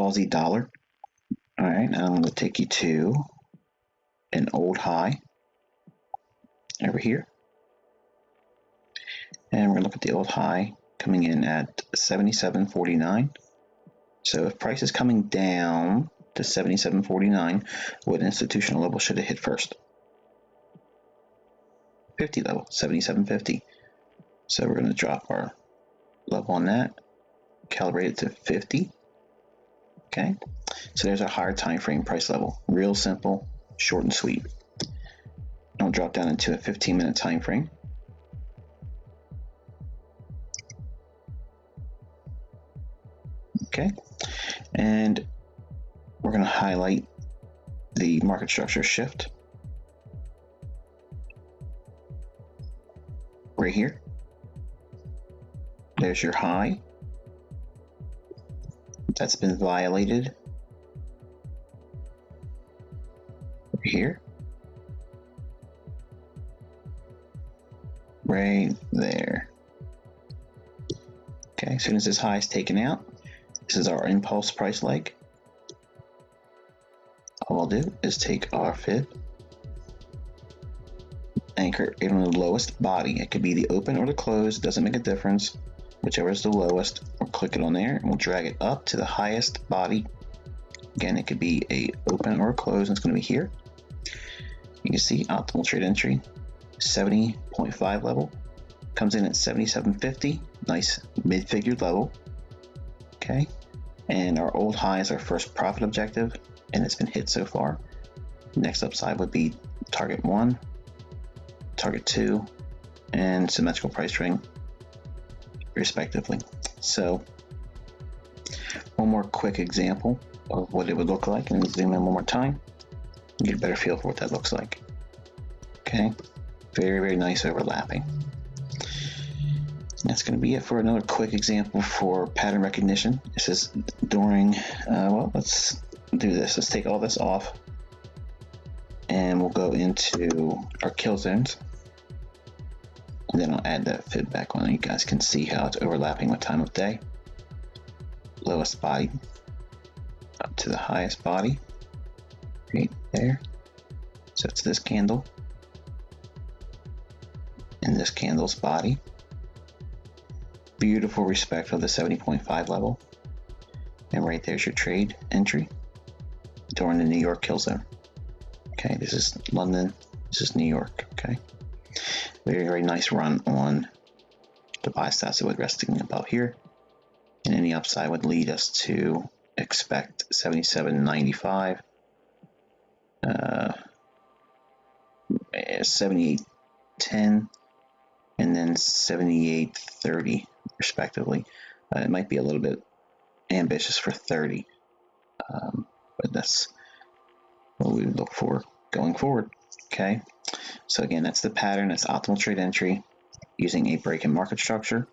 Aussie dollar. All right, now I'm going to take you to an old high over here. And we're going to look at the old high coming in at 77.49. So if price is coming down to 77.49, what institutional level should it hit first? 50 level, 77.50. So we're going to drop our level on that, calibrate it to 50. Okay, so there's our higher time frame price level. Real simple, short and sweet. I'll drop down into a 15-minute time frame. Okay, and we're going to highlight the market structure shift right here. There's your high. That's been violated over here. Right there. Okay, as soon as this high is taken out, this is our impulse price leg. All I'll do is take our fib, anchor it on the lowest body. It could be the open or the close, doesn't make a difference. Whichever is the lowest, we'll click it on there and we'll drag it up to the highest body. Again, it could be a open or a close, and it's going to be here. You can see optimal trade entry, 70.5 level, comes in at 77.50, nice mid-figured level. Okay, and our old high is our first profit objective, and it's been hit so far. Next upside would be target 1, target 2, and symmetrical price ring, respectively. So one more quick example of what it would look like, and zoom in one more time and get a better feel for what that looks like. Okay, very, very nice overlapping. That's going to be it for another quick example for pattern recognition. This is during, well, let's do this. Let's take all this off and we'll go into our kill zones. And then I'll add that fib back on. You guys can see how it's overlapping with time of day. Lowest body up to the highest body. Right there. So it's this candle and this candle's body. Beautiful respect for the 70.5 level. And right there's your trade entry during the New York kill zone. Okay, this is London, this is New York. Okay, very, very nice run on the buy stats that would resting above here. And any upside would lead us to expect 77.95, 78.10, and then 78.30 respectively. It might be a little bit ambitious for 30, but that's what we would look for going forward. Okay, so again, that's the pattern. That's optimal trade entry using a break in market structure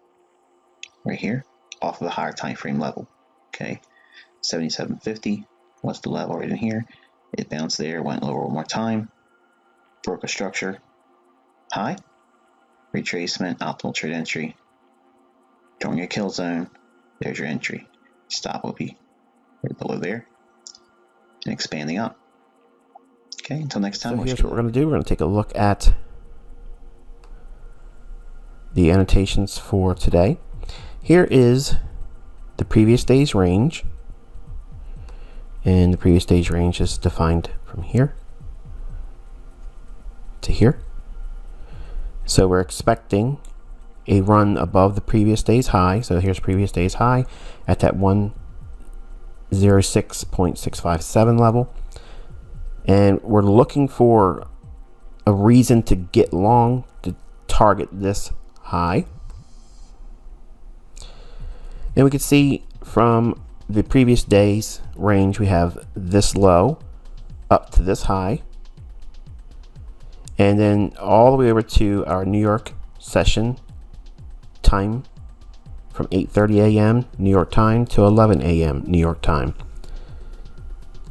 right here off of the higher time frame level. Okay, 77.50 was the level right in here. It bounced there, went lower one more time, broke a structure, high, retracement, optimal trade entry. During your kill zone, there's your entry. Stop will be right below there and expanding up. Okay, until next time. So here's what we're going to do. We're going to take a look at the annotations for today. Here is the previous day's range. And the previous day's range is defined from here to here. So we're expecting a run above the previous day's high. So here's previous day's high at that 106.657 level. And we're looking for a reason to get long to target this high. And we can see from the previous day's range, we have this low up to this high. And then all the way over to our New York session time from 8:30 a.m. New York time to 11 a.m. New York time.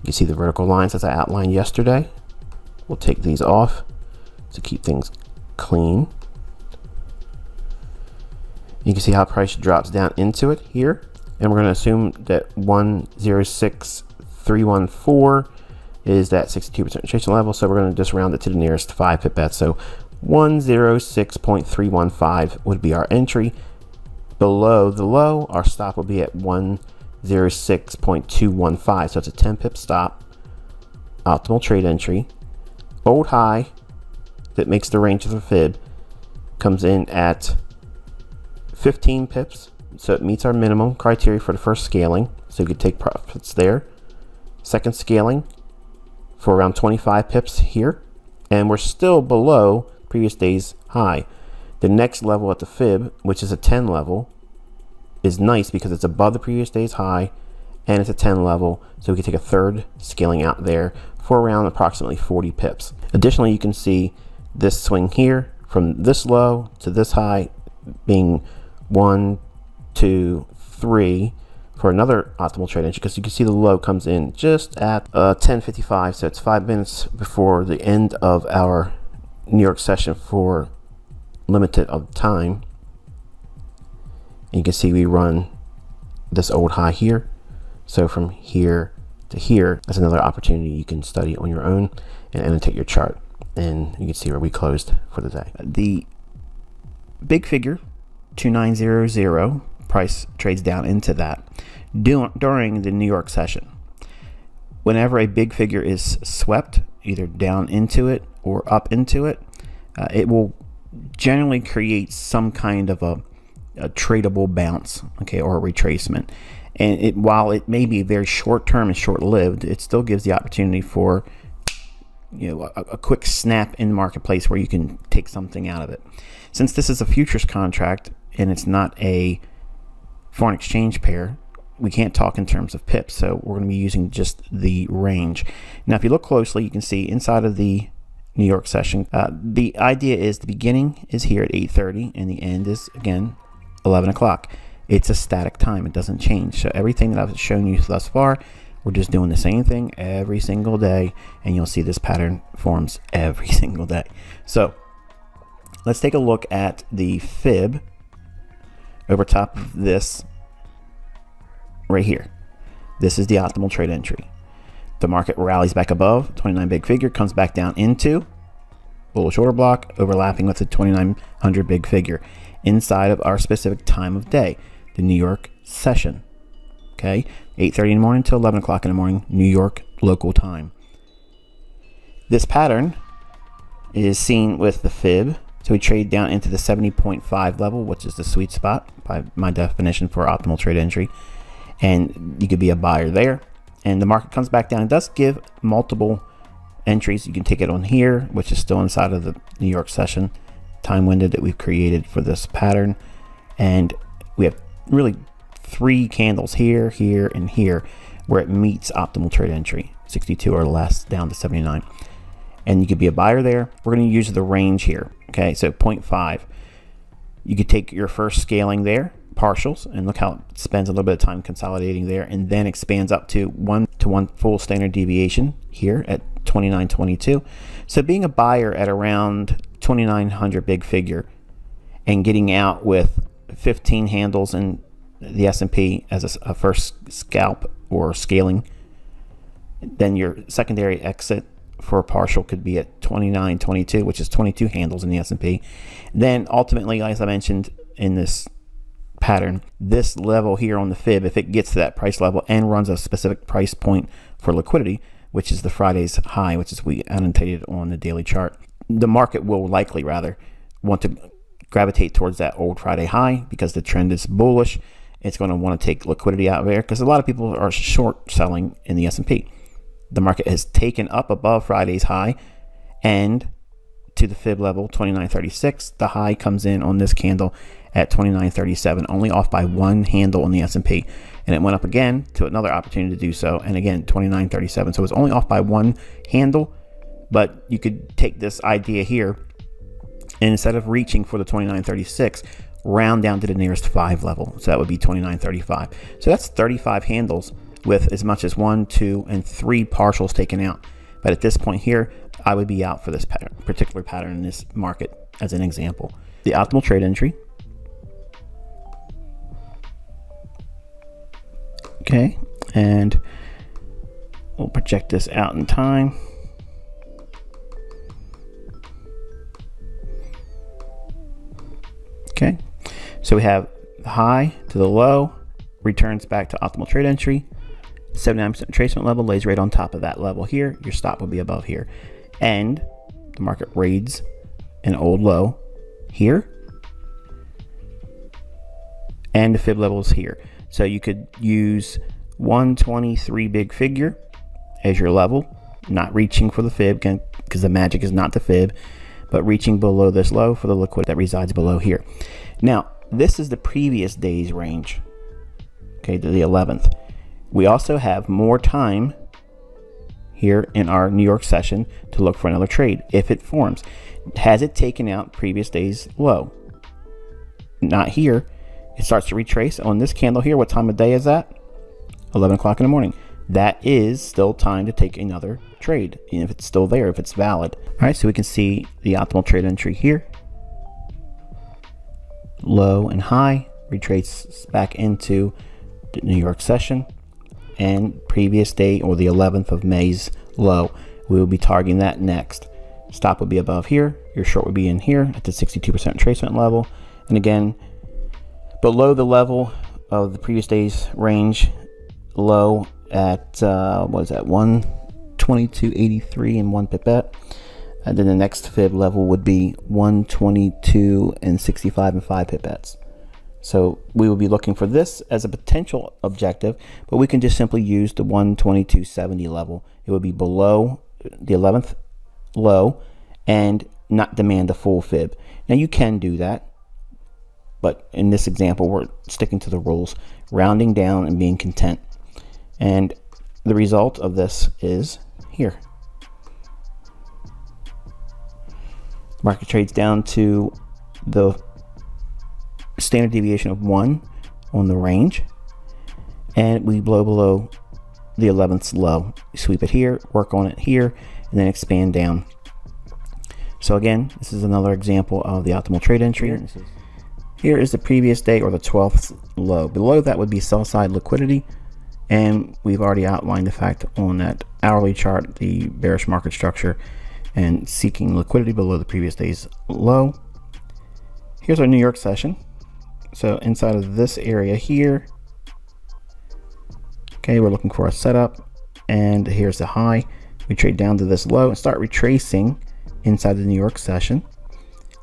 You see the vertical lines as I outlined yesterday. We'll take these off to keep things clean. You can see how price drops down into it here and we're going to assume that 106,314 is that 62% penetration level. So we're going to just round it to the nearest 5 pip bet. So 106.315 would be our entry. Below the low, our stop will be at 106.215. So it's a 10 pip stop. Optimal trade entry. Old high that makes the range of the fib comes in at 15 pips. So it meets our minimum criteria for the first scaling. So you could take profits there. Second scaling for around 25 pips here. And we're still below previous day's high. The next level at the fib, which is a 10 level, is nice because it's above the previous day's high and it's a 10 level. So we can take a third scaling out there for around approximately 40 pips. Additionally, you can see this swing here from this low to this high being 1, 2, 3 for another optimal trade entry, because you can see the low comes in just at 10:55, so it's 5 minutes before the end of our New York session for limited of time. And you can see we run this old high here. So from here to here, that's another opportunity you can study on your own and annotate your chart. And you can see where we closed for the day. The big figure 2900 price trades down into that during the New York session. Whenever a big figure is swept either down into it or up into it, it will generally create some kind of a tradable bounce, okay, or a retracement. And while it may be very short term and short lived, it still gives the opportunity for a quick snap in the marketplace where you can take something out of it. Since this is a futures contract and it's not a foreign exchange pair, we can't talk in terms of pips, so we're going to be using just the range. Now if you look closely, you can see inside of the New York session, the idea is the beginning is here at 8:30 and the end is again 11 o'clock. It's a static time, it doesn't change. So everything that I've shown you thus far, we're just doing the same thing every single day, and you'll see this pattern forms every single day. So let's take a look at the fib over top of this right here. This is the optimal trade entry. The market rallies back above 29 big figure, comes back down into bullish order block, overlapping with the 2900 big figure inside of our specific time of day, the New York session. Okay, 8:30 in the morning till 11 o'clock in the morning, New York local time. This pattern is seen with the fib. So we trade down into the 70.5 level, which is the sweet spot by my definition for optimal trade entry. And you could be a buyer there. And the market comes back down. It does give multiple entries. You can take it on here, which is still inside of the New York session time window that we've created for this pattern. And we have really 3 candles here, here, and here where it meets optimal trade entry, 62 or less down to 79. And you could be a buyer there. We're going to use the range here. Okay, so 0.5. You could take your first scaling there, partials, and look how it spends a little bit of time consolidating there, and then expands up to 1 full standard deviation here at 29.22. So being a buyer at around 2900 big figure and getting out with 15 handles in the S&P as a first scalp or scaling, then your secondary exit for a partial could be at 29.22, which is 22 handles in the S&P. Then ultimately, as I mentioned in this pattern, this level here on the fib, if it gets to that price level and runs a specific price point for liquidity, which is the Friday's high, which is we annotated on the daily chart, the market will likely rather want to gravitate towards that old Friday high because the trend is bullish. It's going to want to take liquidity out of there because a lot of people are short selling in the S&P. The market has taken up above Friday's high and to the fib level 29.36. The high comes in on this candle at 29.37, only off by 1 handle on the S&P, and it went up again to another opportunity to do so, and again 29.37. So it's only off by 1 handle, but you could take this idea here and instead of reaching for the 29.36, round down to the nearest 5 level. So that would be 29.35. So that's 35 handles with as much as 1, 2, and 3 partials taken out. But at this point here, I would be out for this particular pattern in this market as an example. The optimal trade entry Okay, and we'll project this out in time. Okay, so we have the high to the low, returns back to optimal trade entry, 79% retracement level lays right on top of that level here. Your stop will be above here, and the market raids an old low here, and the fib level is here. So you could use 123 big figure as your level, not reaching for the fib because the magic is not the fib, but reaching below this low for the liquidity that resides below here. Now, this is the previous day's range, okay, to the 11th. We also have more time here in our New York session to look for another trade if it forms. Has it taken out previous day's low? Not here. It starts to retrace on this candle here. What time of day is that? 11 o'clock in the morning. That is still time to take another trade, if it's still there, if it's valid. All right, so we can see the optimal trade entry here. Low and high, retraces back into the New York session, and previous day, or the 11th of May's low. We will be targeting that next. Stop would be above here. Your short would be in here at the 62% retracement level. And again, below the level of the previous day's range low at what is that, 122.83 and 1 pipette, and then the next fib level would be 122 and 65 and 5 pipettes. So we will be looking for this as a potential objective, but we can just simply use the 122.70 level. It would be below the 11th low and not demand a full fib. Now you can do that, but in this example, we're sticking to the rules, rounding down and being content. And the result of this is here. Market trades down to the standard deviation of 1 on the range, and we blow below the 11th low. Sweep it here, work on it here, and then expand down. So again, this is another example of the optimal trade entry. Here is the previous day, or the 12th low. Below that would be sell side liquidity, and we've already outlined the fact on that hourly chart, the bearish market structure and seeking liquidity below the previous day's low. Here's our New York session. So inside of this area here, okay, we're looking for a setup, and here's the high. We trade down to this low and start retracing inside the New York session,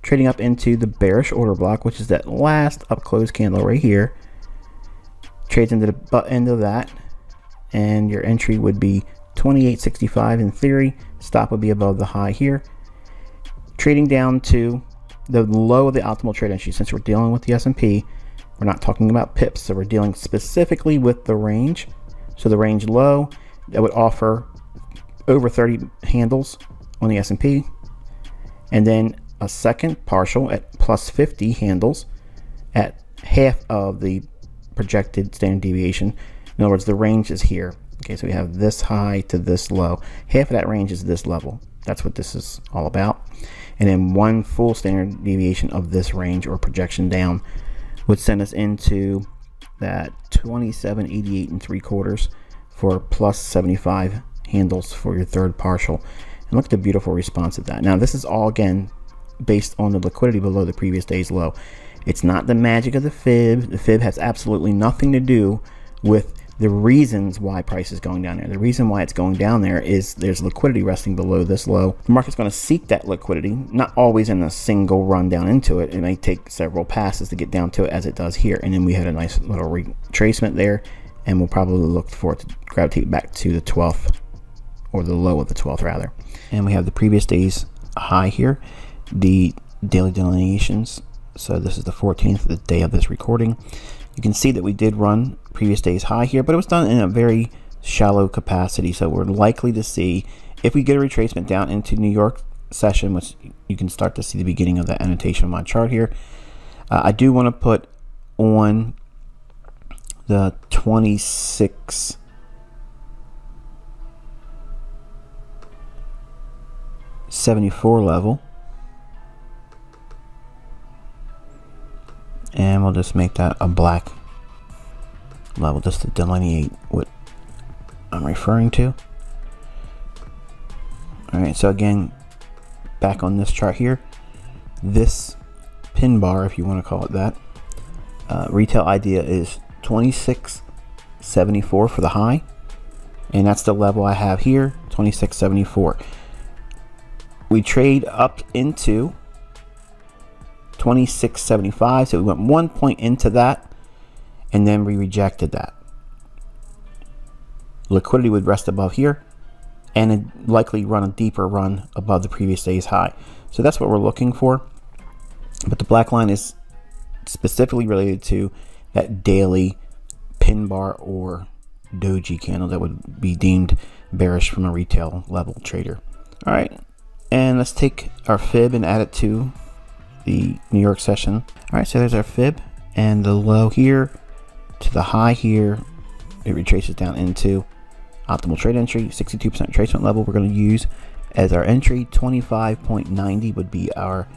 trading up into the bearish order block, which is that last up close candle right here. Trades into the butt end of that, and your entry would be 28.65 in theory. Stop would be above the high here. Trading down to the low of the optimal trade entry. Since we're dealing with the S&P, we're not talking about pips, so we're dealing specifically with the range. So the range low that would offer over 30 handles on the S&P, and then a second partial at plus 50 handles at half of the projected standard deviation. In other words, the range is here. Okay, so we have this high to this low. Half of that range is this level. That's what this is all about. And then one full standard deviation of this range or projection down would send us into that 27.88 3/4 for plus 75 handles for your third partial. And look at the beautiful response of that. Now this is all again based on the liquidity below the previous day's low. It's not the magic of the fib. The fib has absolutely nothing to do with the reasons why price is going down there. The reason why it's going down there is there's liquidity resting below this low. The market's going to seek that liquidity, not always in a single run down into it. It may take several passes to get down to it, as it does here. And then we had a nice little retracement there, and we'll probably look for it to gravitate back to the 12th, or the low of the 12th rather. And we have the previous day's high here, the daily delineations. So this is the 14th, the day of this recording. You can see that we did run previous day's high here, but it was done in a very shallow capacity. So we're likely to see, if we get a retracement down into New York session, which you can start to see the beginning of that annotation on my chart here. I do want to put on the 26.74 level. And we'll just make that a black level just to delineate what I'm referring to. Alright, so again, back on this chart here, this pin bar, if you want to call it that, retail idea is 26.74 for the high, and that's the level I have here, 26.74. We trade up into 26.75, so we went 1 point into that, and then we rejected that. Liquidity would rest above here, and it likely run a deeper run above the previous day's high. So that's what we're looking for. But the black line is specifically related to that daily pin bar or doji candle that would be deemed bearish from a retail level trader. All right, and let's take our fib and add it to the New York session. All right, so there's our fib, and the low here to the high here, it retraces down into optimal trade entry. 62% retracement level we're going to use as our entry. 25.90 would be our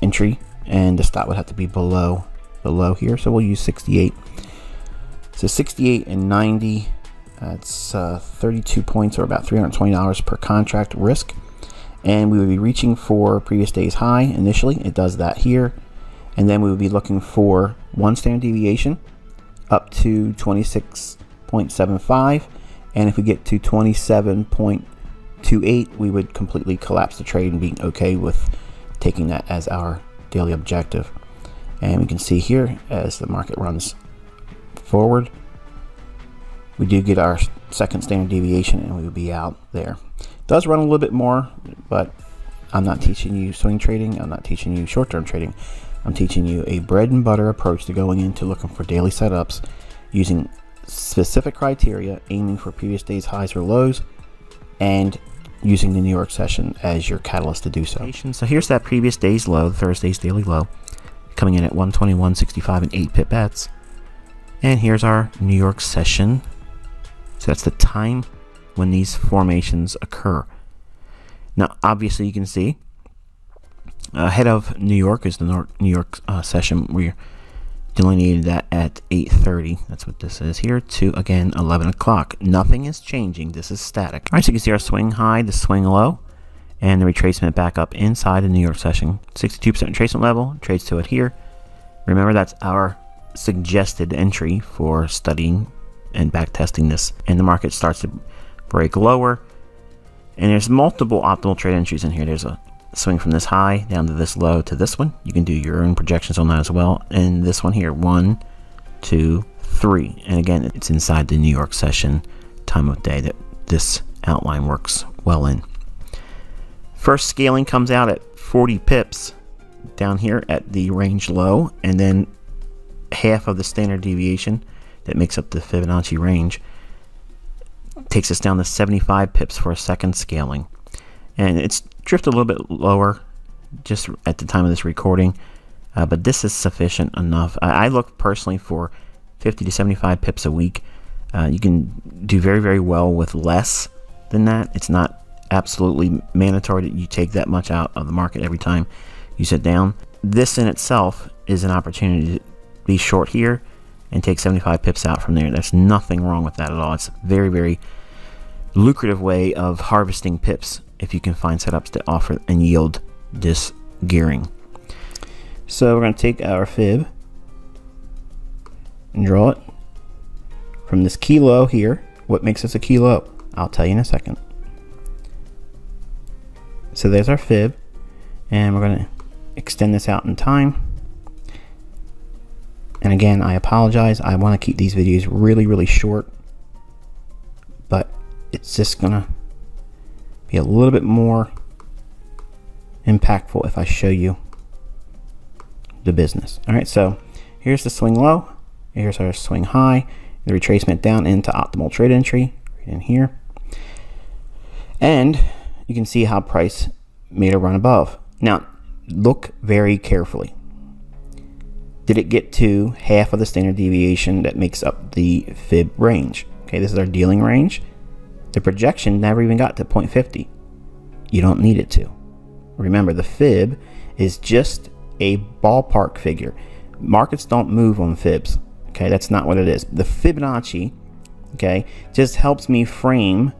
entry, and the stop would have to be below the low here, so we'll use 68. So 68 and 90, that's 32 points, or about $320 per contract risk, and we would be reaching for previous day's high initially. It does that here, and then we would be looking for one standard deviation up to 26.75, and if we get to 27.28, we would completely collapse the trade and be okay with taking that as our daily objective. And we can see here, as the market runs forward, we do get our second standard deviation, and we will be out there. It does run a little bit more, but I'm not teaching you swing trading. I'm not teaching you short-term trading. I'm teaching you a bread and butter approach to going into looking for daily setups using specific criteria, aiming for previous day's highs or lows, and using the New York session as your catalyst to do so. So here's that previous day's low, Thursday's daily low, coming in at 121.65 and 8 pip bets. And here's our New York session. So that's the time when these formations occur. Now, obviously, you can see ahead of New York is the New York session. We're delineated that at 8:30. That's what this is here, to again 11 o'clock. Nothing is changing. This is static. All right, so you can see our swing high, the swing low, and the retracement back up inside the New York session. 62% retracement level, trades to it here. Remember, that's our suggested entry for studying and back testing this. And the market starts to break lower, and there's multiple optimal trade entries in here. There's a swing from this high down to this low to this one. You can do your own projections on that as well. And this one here, 1, 2, 3, and again, it's inside the New York session time of day that this outline works well in. First scaling comes out at 40 pips down here at the range low, and then half of the standard deviation that makes up the Fibonacci range takes us down to 75 pips for a second scaling. And it's drifted a little bit lower just at the time of this recording, but this is sufficient enough. I look personally for 50 to 75 pips a week. You can do very, very well with less than that. It's not absolutely mandatory that you take that much out of the market every time you sit down. This in itself is an opportunity to be short here and take 75 pips out from there. There's nothing wrong with that at all. It's a very, very lucrative way of harvesting pips if you can find setups that offer and yield this gearing. So we're going to take our fib and draw it from this key low here. What makes us a key low? I'll tell you in a second. So there's our fib, and we're going to extend this out in time. And again, I apologize. I want to keep these videos really, really short, but it's just going to be a little bit more impactful if I show you the business. All right, so here's the swing low, here's our swing high, the retracement down into optimal trade entry right in here, and you can see how price made a run above. Now look very carefully. Did it get to half of the standard deviation that makes up the fib range? Okay, this is our dealing range. The projection never even got to 0.50. You don't need it to. Remember, the fib is just a ballpark figure. Markets don't move on fibs. Okay, that's not what it is. The Fibonacci, okay, just helps me frame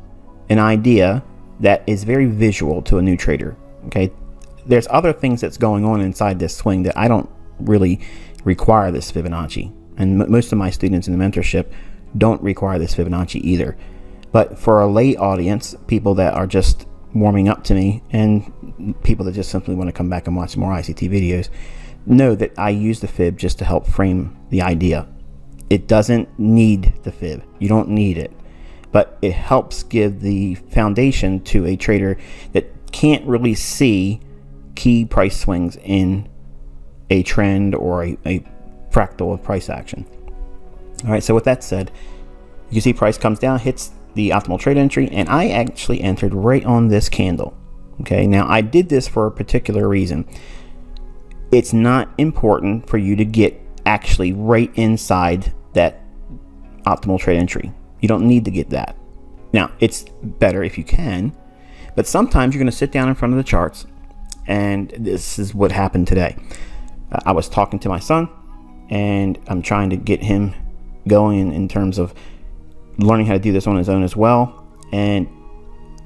an idea that is very visual to a new trader. Okay, there's other things that's going on inside this swing that I don't really require this Fibonacci, and most of my students in the mentorship don't require this Fibonacci either. But for a lay audience, people that are just warming up to me and people that just simply want to come back and watch more ICT videos, know that I use the fib just to help frame the idea. It doesn't need the fib. You don't need it, but it helps give the foundation to a trader that can't really see key price swings in a trend or a fractal of price action. All right, so with that said, you can see price comes down, hits the optimal trade entry, and I actually entered right on this candle. Okay, now I did this for a particular reason. It's not important for you to get actually right inside that optimal trade entry. You don't need to get that. Now, it's better if you can, but sometimes you're going to sit down in front of the charts, and this is what happened today. I was talking to my son, and I'm trying to get him going in terms of learning how to do this on his own as well. And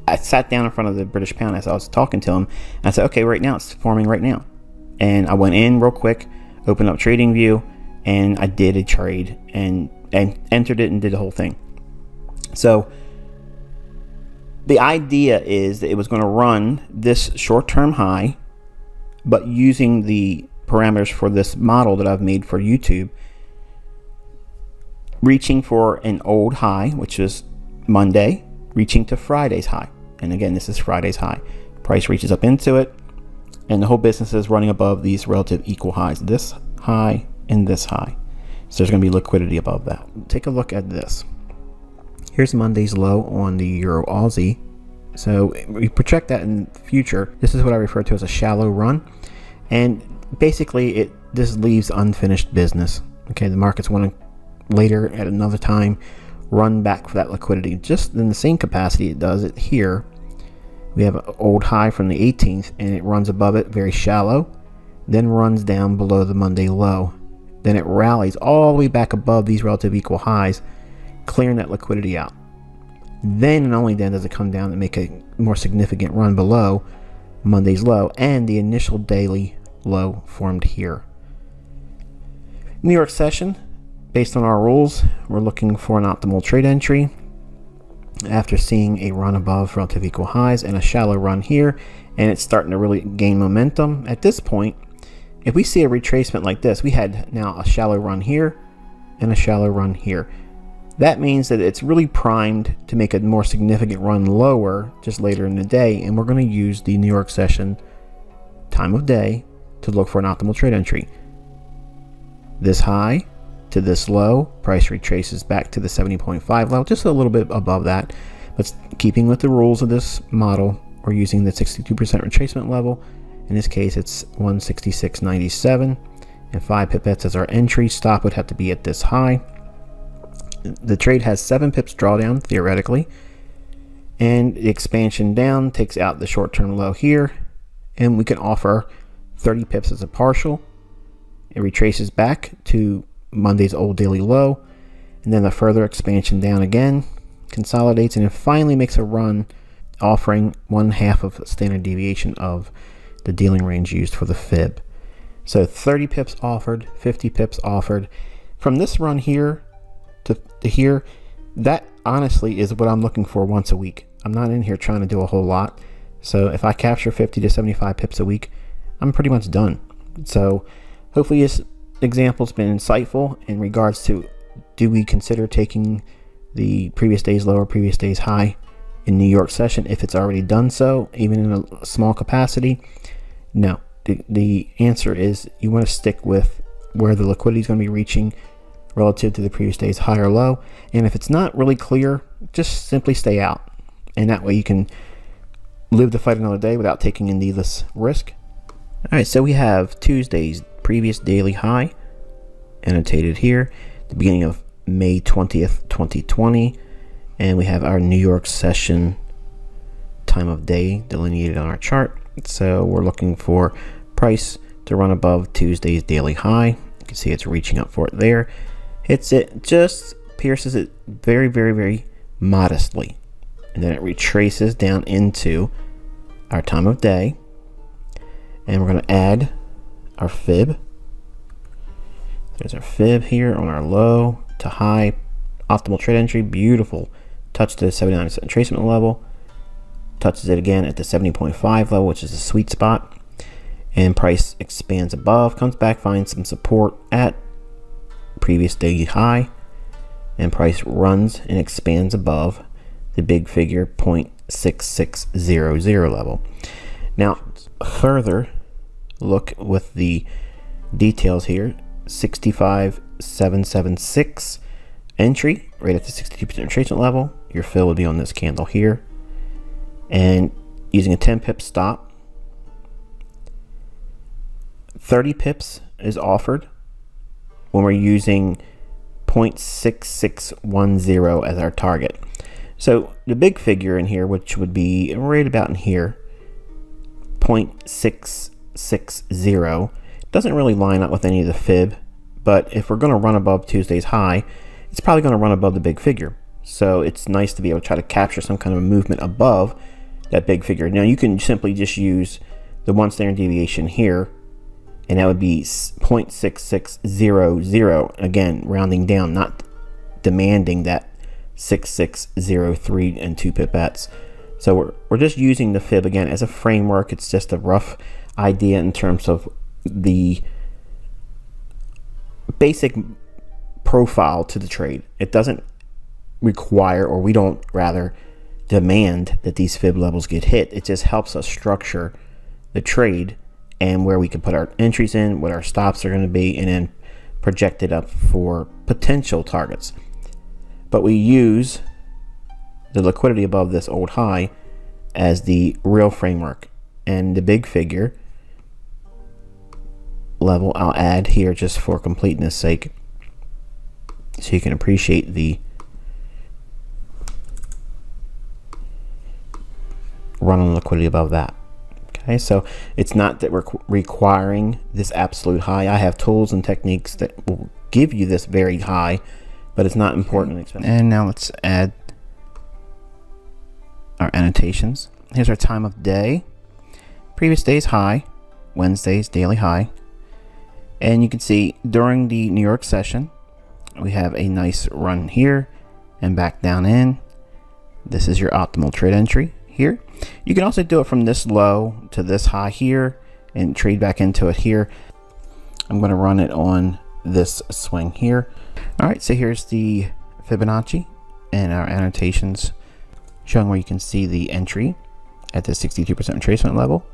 I sat down in front of the British pound as I was talking to him. And I said, okay, right now it's forming right now. And I went in real quick, opened up Trading View, and I did a trade and entered it and did the whole thing. So the idea is that it was going to run this short-term high, but using the parameters for this model that I've made for YouTube, reaching for an old high, which is Monday, reaching to Friday's high. And again, this is Friday's high. Price reaches up into it, and the whole business is running above these relative equal highs, this high and this high. So there's going to be liquidity above that. Take a look at this. Here's Monday's low on the Euro Aussie. So we project that in the future. This is what I refer to as a shallow run. And basically this leaves unfinished business. Okay, the markets want to later at another time run back for that liquidity, just in the same capacity it does it here. We have an old high from the 18th, and it runs above it very shallow, then runs down below the Monday low. Then it rallies all the way back above these relative equal highs, clearing that liquidity out. Then and only then does it come down and make a more significant run below Monday's low and the initial daily low formed here. New York session, based on our rules, we're looking for an optimal trade entry after seeing a run above relative equal highs and a shallow run here, and it's starting to really gain momentum. At this point, if we see a retracement like this, we had now a shallow run here and a shallow run here. That means that it's really primed to make a more significant run lower just later in the day, and we're going to use the New York session time of day to look for an optimal trade entry. This high to this low, price retraces back to the 70.5 level, just a little bit above that. But keeping with the rules of this model, we're using the 62% retracement level. In this case, it's 166.97, and 5 pipettes as our entry. Stop would have to be at this high. The trade has 7 pips drawdown, theoretically, and the expansion down takes out the short-term low here, and we can offer 30 pips as a partial. It retraces back to Monday's old daily low, and then the further expansion down again, consolidates, and it finally makes a run, offering 1/2 of the standard deviation of the dealing range used for the fib. So 30 pips offered, 50 pips offered. From this run here to here, that honestly is what I'm looking for once a week. I'm not in here trying to do a whole lot. So if I capture 50 to 75 pips a week, I'm pretty much done. So hopefully this example's been insightful in regards to, do we consider taking the previous day's low or previous day's high in New York session if it's already done so, even in a small capacity? No. The answer is you want to stick with where the liquidity is going to be reaching relative to the previous day's high or low. And if it's not really clear, just simply stay out. And that way you can live to fight another day without taking a needless risk. All right, so we have Tuesday's previous daily high annotated here, the beginning of May 20th, 2020. And we have our New York session time of day delineated on our chart. So we're looking for price to run above Tuesday's daily high. You can see it's reaching up for it there. hits it, just pierces it very, very, very modestly. And then it retraces down into our time of day. And we're going to add our fib. There's our fib here on our low to high optimal trade entry. Beautiful. Touch the 79% retracement level. Touches it again at the 70.5 level, which is the sweet spot. And price expands above, comes back, finds some support at previous day high. And price runs and expands above the big figure 0.6600 level. Now, further look with the details here. 65,776 entry right at the 62% retracement level. Your fill would be on this candle here, and using a 10 pip stop, 30 pips is offered when we're using 0.6610 as our target. So the big figure in here, which would be right about in here, 0.660, doesn't really line up with any of the fib, but if we're going to run above Tuesday's high, it's probably going to run above the big figure. So it's nice to be able to try to capture some kind of a movement above that big figure. Now you can simply just use the 1 standard deviation here, and that would be 0.6600, again rounding down, not demanding that 6603 and 2 pipettes. So we're just using the fib again as a framework. It's just a rough idea in terms of the basic profile to the trade. It doesn't require, or we don't rather demand, that these fib levels get hit. It just helps us structure the trade and where we can put our entries in, what our stops are going to be, and then project it up for potential targets. But we use the liquidity above this old high as the real framework, and the big figure level I'll add here just for completeness sake, so you can appreciate the run on liquidity above that. Okay, so it's not that we're requiring this absolute high. I have tools and techniques that will give you this very high, but it's not important. And now let's add our annotations. Here's our time of day, previous day's high, Wednesday's daily high, and you can see during the New York session we have a nice run here and back down in. This is your optimal trade entry here. You can also do it from this low to this high here and trade back into it here. I'm going to run it on this swing here. All right, so here's the Fibonacci and our annotations showing where you can see the entry at the 62% retracement level,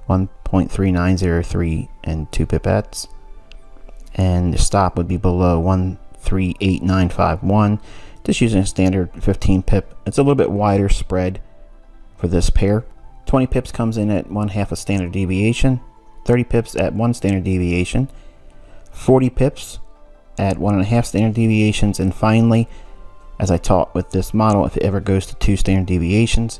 1.3903 and 2 pipettes, and the stop would be below 1.38951, just using a standard 15 pip. It's a little bit wider spread for this pair. 20 pips comes in at 1/2 a standard deviation, 30 pips at 1 standard deviation, 40 pips at 1.5 standard deviations, and finally, as I taught with this model, if it ever goes to 2 standard deviations,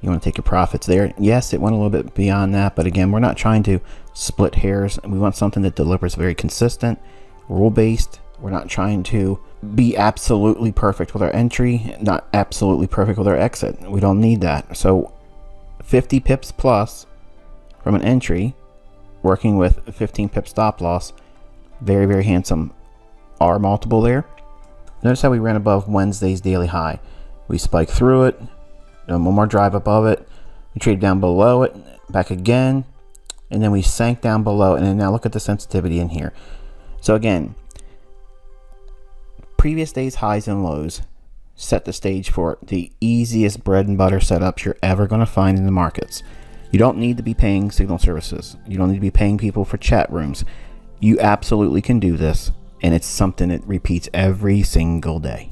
you want to take your profits there. Yes, it went a little bit beyond that, but again, we're not trying to split hairs. We want something that delivers very consistent, rule-based. We're not trying to be absolutely perfect with our entry, not absolutely perfect with our exit. We don't need that. So 50 pips plus from an entry, working with a 15 pip stop loss, very, very handsome R multiple there. Notice how we ran above Wednesday's daily high. We spiked through it, one more drive above it, we traded down below it, back again, and then we sank down below, and then now look at the sensitivity in here. So again, previous day's highs and lows set the stage for the easiest bread and butter setups you're ever going to find in the markets. You don't need to be paying signal services. You don't need to be paying people for chat rooms. You absolutely can do this, and it's something that repeats every single day.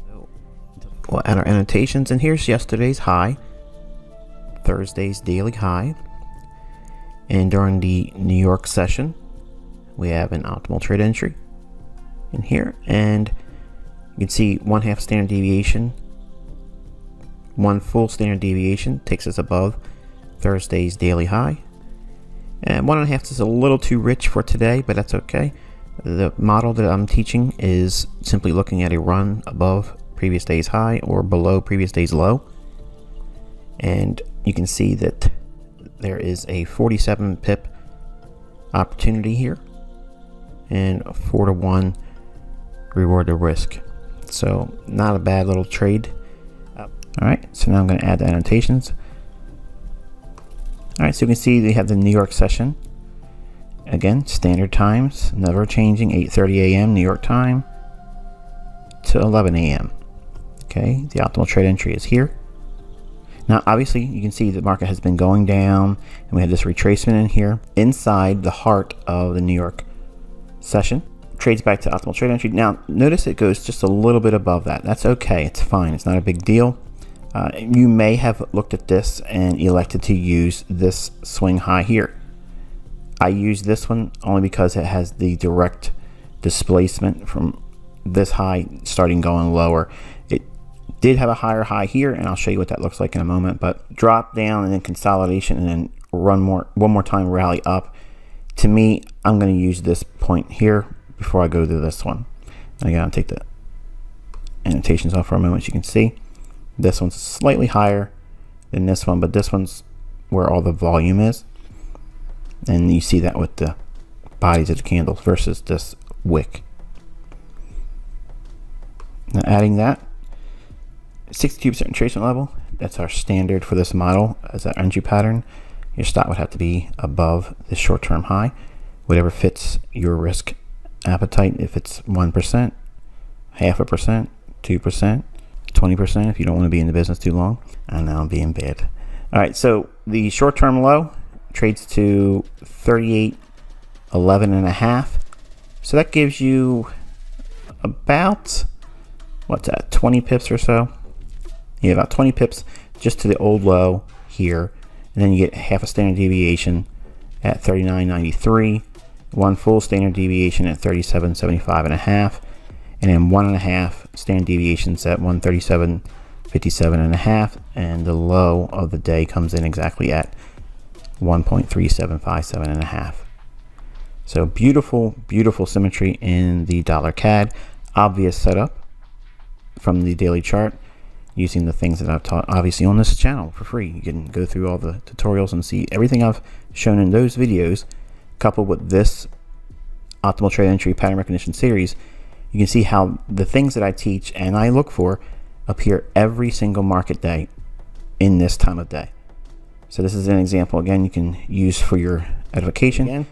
We'll add our annotations, and here's yesterday's high, Thursday's daily high, and during the New York session we have an optimal trade entry in here, and you can see 1/2 standard deviation, 1 full standard deviation takes us above Thursday's daily high, and 1.5 is a little too rich for today, but that's okay. The model that I'm teaching is simply looking at a run above previous day's high or below previous day's low. And you can see that there is a 47 pip opportunity here and a 4-to-1 reward to risk. So not a bad little trade. Alright, so now I'm going to add the annotations. Alright, so you can see we have the New York session. Again, standard times, never changing, 8:30 a.m. New York time to 11 a.m. Okay, the optimal trade entry is here. Now, obviously, you can see the market has been going down, and we have this retracement in here inside the heart of the New York session. Trades back to optimal trade entry. Now, notice it goes just a little bit above that. That's okay. It's fine. It's not a big deal. You may have looked at this and elected to use this swing high here. I use this one only because it has the direct displacement from this high starting going lower. It did have a higher high here, and I'll show you what that looks like in a moment, but drop down and then consolidation and then one more time rally up. To me, I'm going to use this point here before I go to this one. Again, I'll take the annotations off for a moment. You can see this one's slightly higher than this one, but this one's where all the volume is. And you see that with the bodies of the candles versus this wick. Now adding that, 62% retracement level, that's our standard for this model as an entry pattern. Your stop would have to be above the short-term high, whatever fits your risk appetite. If it's 1%, 0.5%, 2%, 20% if you don't want to be in the business too long. And now I'm being bad. All right, so the short-term low trades to 38.11.5. So that gives you about, what's that, 20 pips or so? Yeah, about 20 pips just to the old low here. And then you get half a standard deviation at 39.93, one full standard deviation at 37.75.5, and then 1.5 standard deviations at 137.57.5, and the low of the day comes in exactly at 1.3757.5. So beautiful, beautiful symmetry in the dollar CAD. Obvious setup from the daily chart using the things that I've taught obviously on this channel for free. You can go through all the tutorials and see everything I've shown in those videos coupled with this optimal trade entry pattern recognition series. You can see how the things that I teach and I look for appear every single market day in this time of day. So this is an example, again, you can use for your edification. And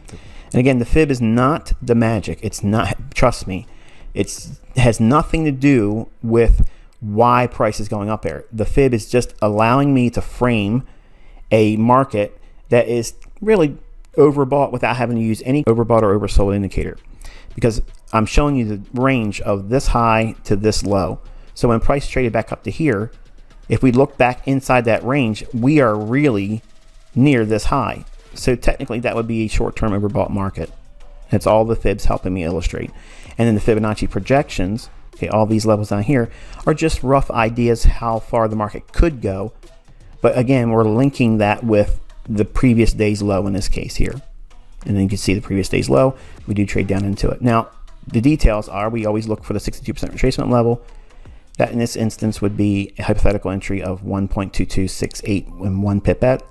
again, the fib is not the magic. It's not, trust me, it has nothing to do with why price is going up there. The fib is just allowing me to frame a market that is really overbought without having to use any overbought or oversold indicator, because I'm showing you the range of this high to this low. So when price traded back up to here, if we look back inside that range, we are really near this high. So technically that would be a short-term overbought market. That's all the fibs helping me illustrate. And then the Fibonacci projections, okay, all these levels down here are just rough ideas how far the market could go. But again, we're linking that with the previous day's low in this case here. And then you can see the previous day's low. We do trade down into it. Now, the details are we always look for the 62% retracement level. That in this instance would be a hypothetical entry of 1.2268 and 1 pipette.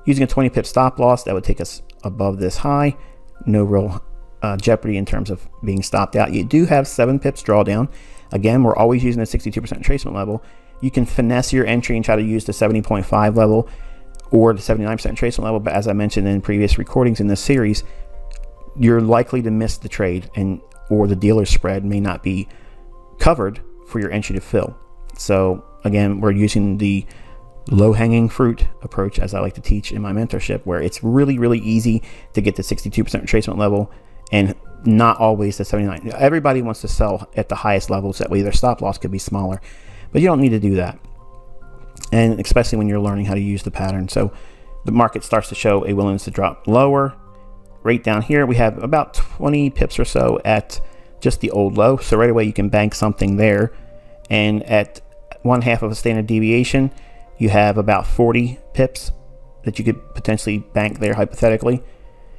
Using a 20 pip stop loss, that would take us above this high. No real jeopardy in terms of being stopped out. You do have 7 pips drawdown. Again, we're always using the 62% retracement level. You can finesse your entry and try to use the 70.5 level or the 79% retracement level, but as I mentioned in previous recordings in this series, you're likely to miss the trade or the dealer spread may not be covered for your entry to fill. So again, we're using the low-hanging fruit approach, as I like to teach in my mentorship, where it's really, really easy to get the 62% retracement level and not always the 79. Everybody wants to sell at the highest levels, that way their stop loss could be smaller, but you don't need to do that. And especially when you're learning how to use the pattern. So the market starts to show a willingness to drop lower. Right down here, we have about 20 pips or so at just the old low. So right away you can bank something there. And at 1/2 of a standard deviation, you have about 40 pips that you could potentially bank there hypothetically.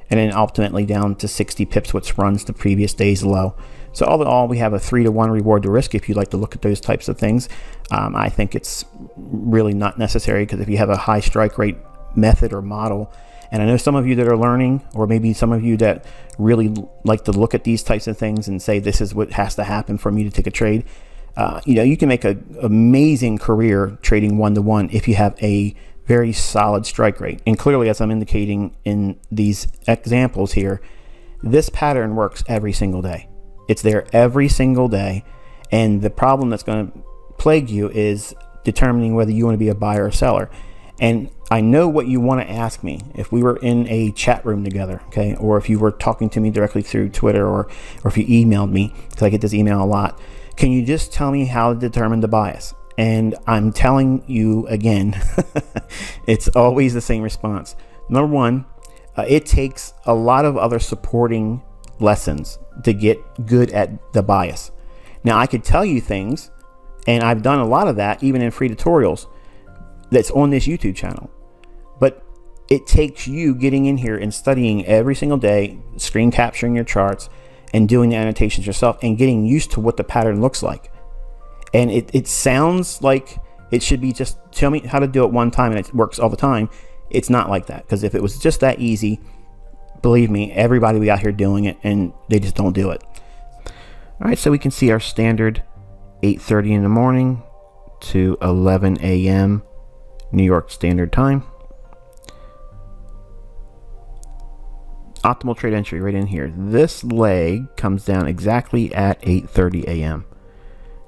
and then ultimately down to 60 pips, which runs the previous day's low. So all in all, we have a 3-to-1 reward to risk if you like to look at those types of things. I think it's really not necessary, because if you have a high strike rate method or model, and I know some of you that are learning, or maybe some of you that really like to look at these types of things and say this is what has to happen for me to take a trade. You can make an amazing career trading 1-to-1 if you have a very solid strike rate. And clearly, as I'm indicating in these examples here, this pattern works every single day. It's there every single day. And the problem that's going to plague you is determining whether you want to be a buyer or seller. And I know what you want to ask me if we were in a chat room together, okay? Or if you were talking to me directly through Twitter, or if you emailed me, because I get this email a lot. Can you just tell me how to determine the bias? And I'm telling you again, it's always the same response. Number one, it takes a lot of other supporting lessons to get good at the bias. Now, I could tell you things, and I've done a lot of that even in free tutorials that's on this YouTube channel. But it takes you getting in here and studying every single day, screen capturing your charts, and doing the annotations yourself, and getting used to what the pattern looks like. And it sounds like it should be just tell me how to do it one time and it works all the time. It's not like that, because if it was just that easy, believe me, everybody would be out here doing it, and they just don't do it. All right, so we can see our standard 8:30 in the morning to 11 a.m. New York Standard Time. Optimal trade entry right in here. This leg comes down exactly at 8:30 a.m.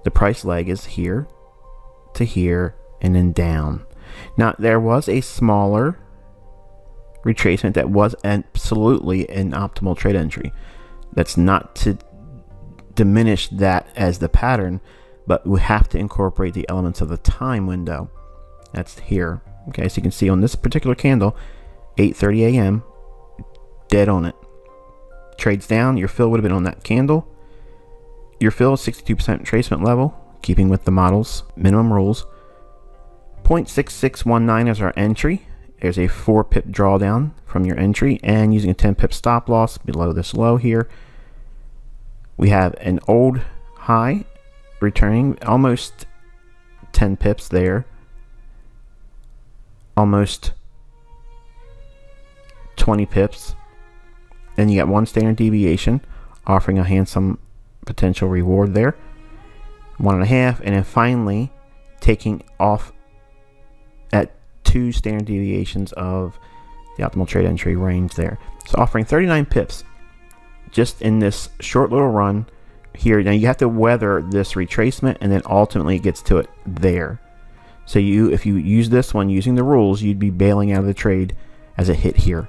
The price leg is here to here and then down. Now, there was a smaller retracement that was absolutely an optimal trade entry. That's not to diminish that as the pattern, but we have to incorporate the elements of the time window. That's here. Okay, so you can see on this particular candle, 8:30 a.m., dead on it. Trades down, your fill would have been on that candle. Your fill is 62% retracement level, keeping with the model's minimum rules. 0.6619 is our entry. There's a 4-pip drawdown from your entry, and using a 10-pip stop loss below this low here. We have an old high returning almost 10 pips there. Almost 20 pips. Then you got one standard deviation offering a handsome potential reward there. 1.5, and then finally taking off at 2 standard deviations of the optimal trade entry range there. So offering 39 pips just in this short little run here. Now you have to weather this retracement, and then ultimately it gets to it there. So if you use this one using the rules, you'd be bailing out of the trade as it hit here,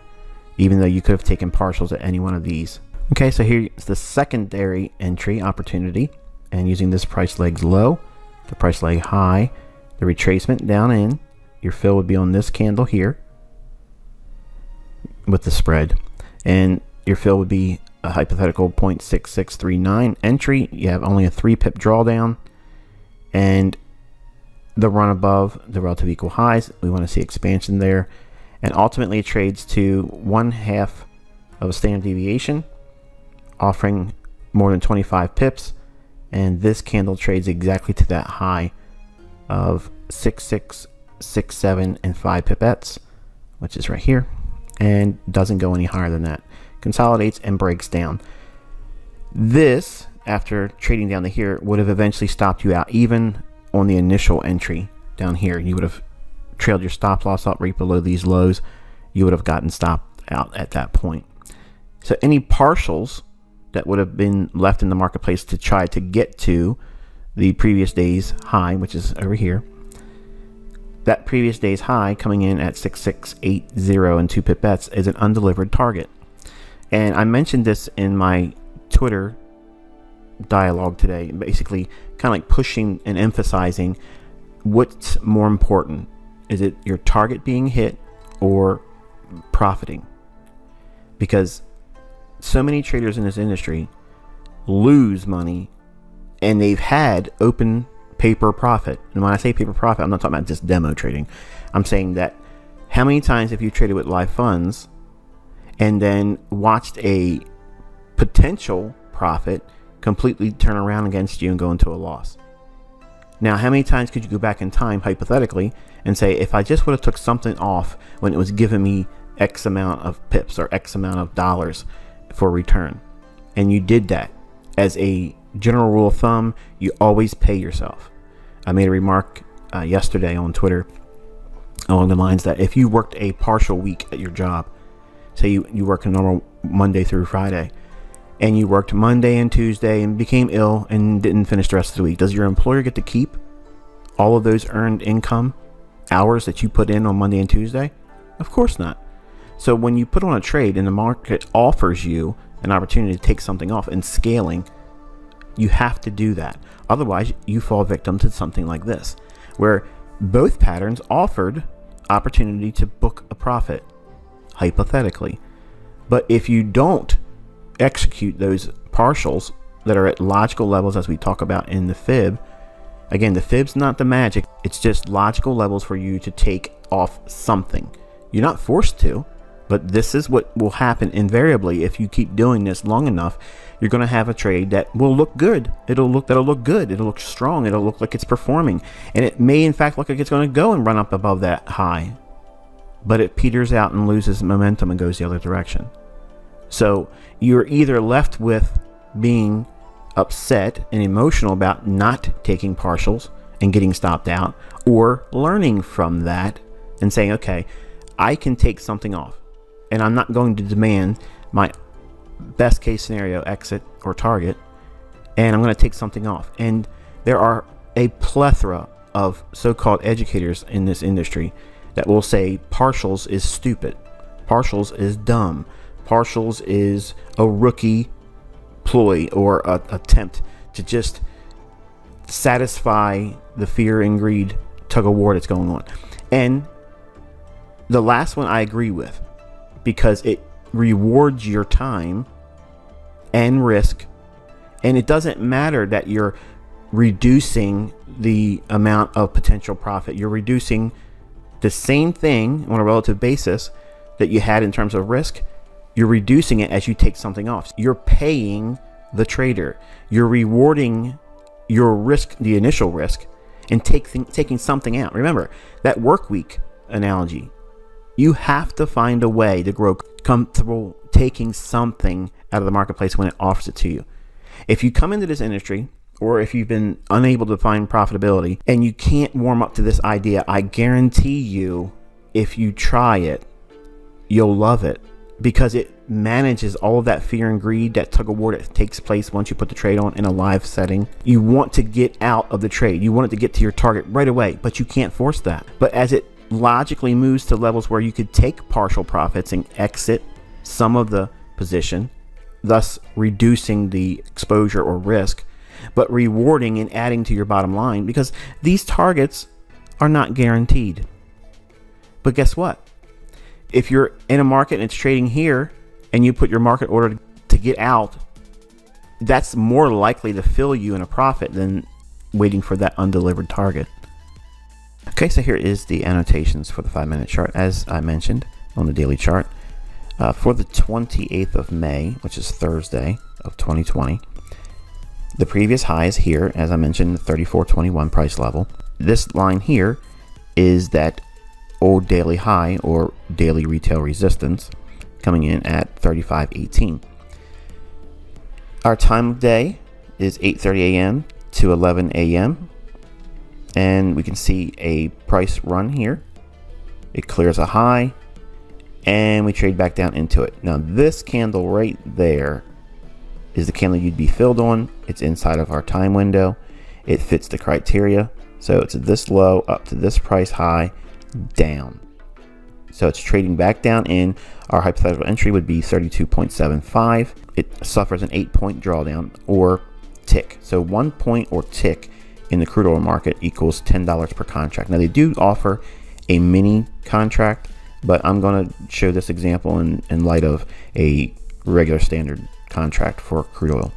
even though you could have taken partials at any one of these. Okay, so here's the secondary entry opportunity, and using this price leg's low, the price leg high, the retracement down in, your fill would be on this candle here with the spread, and your fill would be a hypothetical 0.6639 entry. You have only a 3-pip drawdown, and the run above the relative equal highs, we want to see expansion there, and ultimately it trades to 1/2 of a standard deviation, offering more than 25 pips, and this candle trades exactly to that high of 66, 67, and 5 pipettes, which is right here, and doesn't go any higher than that. Consolidates and breaks down. This, after trading down to here, would have eventually stopped you out, even on the initial entry down here. You would have trailed your stop loss out right below these lows. You would have gotten stopped out at that point. So any partials that would have been left in the marketplace to try to get to the previous day's high, which is over here, that previous day's high coming in at 6680 and 2 pipettes is an undelivered target. And I mentioned this in my Twitter dialogue today, basically kind of like pushing and emphasizing what's more important. Is it your target being hit or profiting? Because so many traders in this industry lose money, and they've had open paper profit. And when I say paper profit, I'm not talking about just demo trading. I'm saying that how many times have you traded with live funds and then watched a potential profit completely turn around against you and go into a loss. Now, how many times could you go back in time, hypothetically, and say, if I just would have took something off when it was giving me X amount of pips or X amount of dollars for return, and you did that, as a general rule of thumb, you always pay yourself. I made a remark yesterday on Twitter along the lines that if you worked a partial week at your job, say you work a normal Monday through Friday, and you worked Monday and Tuesday and became ill and didn't finish the rest of the week, does your employer get to keep all of those earned income hours that you put in on Monday and Tuesday? Of course not. So when you put on a trade and the market offers you an opportunity to take something off and scaling, you have to do that. Otherwise, you fall victim to something like this, where both patterns offered opportunity to book a profit, hypothetically. But if you don't execute those partials that are at logical levels, as we talk about in the fib, again, the fib's not the magic, it's just logical levels for you to take off something. You're not forced to, but this is what will happen invariably. If you keep doing this long enough, you're going to have a trade that will look good. That'll look good. It'll look strong. It'll look like it's performing, and it may in fact look like it's going to go and run up above that high, but it peters out and loses momentum and goes the other direction. So you're either left with being upset and emotional about not taking partials and getting stopped out, or learning from that and saying, okay, I can take something off, and I'm not going to demand my best case scenario exit or target, and I'm going to take something off. And there are a plethora of so-called educators in this industry that will say partials is stupid, partials is dumb, partials is a rookie ploy or a attempt to just satisfy the fear and greed tug of war that's going on. And the last one I agree with, because it rewards your time and risk, and it doesn't matter that you're reducing the amount of potential profit. You're reducing the same thing on a relative basis that you had in terms of risk. You're reducing it as you take something off. You're paying the trader. You're rewarding your risk, the initial risk, and taking something out. Remember that work week analogy. You have to find a way to grow comfortable taking something out of the marketplace when it offers it to you. If you come into this industry, or if you've been unable to find profitability and you can't warm up to this idea, I guarantee you, if you try it, you'll love it, because it manages all of that fear and greed, that tug of war that takes place once you put the trade on in a live setting. You want to get out of the trade. You want it to get to your target right away, but you can't force that. But as it logically moves to levels where you could take partial profits and exit some of the position, thus reducing the exposure or risk, but rewarding and adding to your bottom line, because these targets are not guaranteed. But guess what? If you're in a market and it's trading here and you put your market order to get out, that's more likely to fill you in a profit than waiting for that undelivered target. Okay, so here is the annotations for the 5-minute chart, as I mentioned on the daily chart. For the 28th of May, which is Thursday of 2020, the previous high is here, as I mentioned, the 34.21 price level. This line here is that old daily high or daily retail resistance, coming in at 35.18. Our time of day is 8:30 a.m. to 11 a.m. and we can see a price run here. It clears a high and we trade back down into it. Now this candle right there is the candle you'd be filled on. It's inside of our time window. It fits the criteria. So it's this low up to this price high, down. So it's trading back down in. Our hypothetical entry would be 32.75. It suffers an 8-point drawdown or tick. So 1 point or tick in the crude oil market equals $10 per contract. Now they do offer a mini contract, but I'm going to show this example in light of a regular standard contract for crude oil.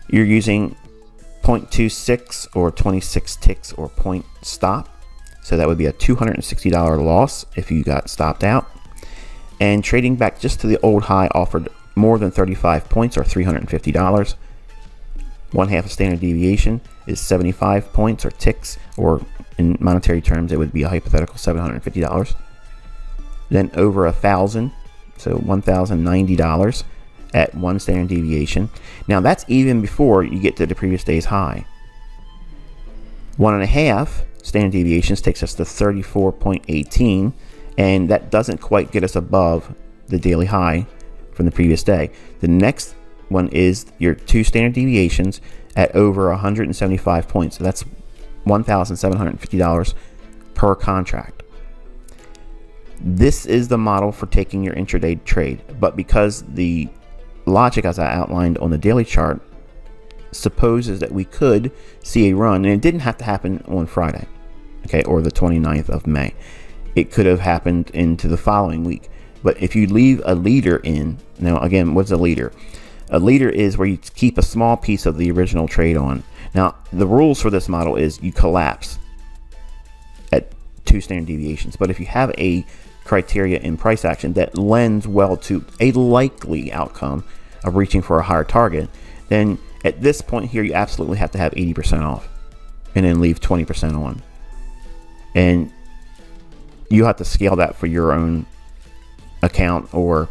You're using 0.26 or 26 ticks or point stop. So that would be a $260 loss if you got stopped out. And trading back just to the old high offered more than 35 points or $350. 1/2 a standard deviation is 75 points or ticks, or in monetary terms, it would be a hypothetical $750. Then over 1,000, so $1,090 at 1 standard deviation. Now that's even before you get to the previous day's high. 1.5 standard deviations takes us to 34.18, and that doesn't quite get us above the daily high from the previous day. The next one is your 2 standard deviations at over 175 points. So that's $1,750 per contract. This is the model for taking your intraday trade, but because the logic, as I outlined on the daily chart, supposes that we could see a run, and it didn't have to happen on Friday, okay, or the 29th of May. It could have happened into the following week. But if you leave a leader in, now again, what's a leader? A leader is where you keep a small piece of the original trade on. Now, the rules for this model is you collapse at 2 standard deviations. But if you have a criteria in price action that lends well to a likely outcome of reaching for a higher target, then at this point here, you absolutely have to have 80% off and then leave 20% on. And you have to scale that for your own account, or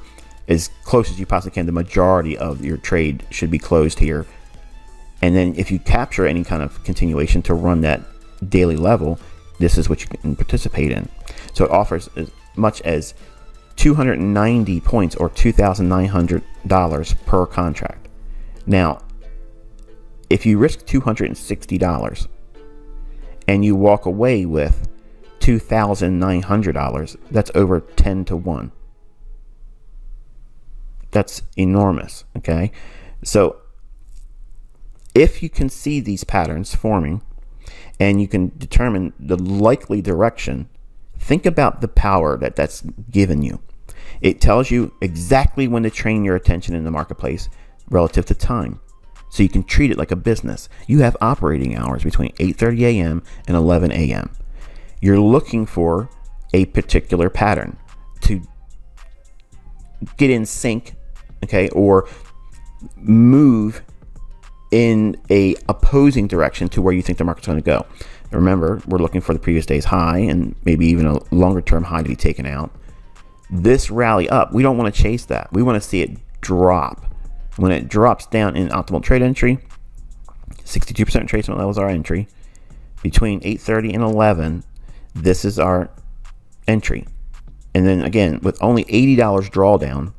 as close as you possibly can. The majority of your trade should be closed here. And then if you capture any kind of continuation to run that daily level, this is what you can participate in. So it offers as much as 290 points or $2,900 per contract. Now, if you risk $260 and you walk away with $2,900, that's over 10 to 1. That's enormous, okay? So if you can see these patterns forming and you can determine the likely direction, think about the power that that's given you. It tells you exactly when to train your attention in the marketplace relative to time. So you can treat it like a business. You have operating hours between 8:30 a.m. and 11 a.m. You're looking for a particular pattern to get in sync, okay, or move in a opposing direction to where you think the market's going to go. Remember, we're looking for the previous day's high and maybe even a longer term high to be taken out. This rally up, we don't want to chase that. We want to see it drop. When it drops down in optimal trade entry, 62% retracement level is our entry. Between 8:30 and 11, this is our entry. And then again, with only $80 drawdown,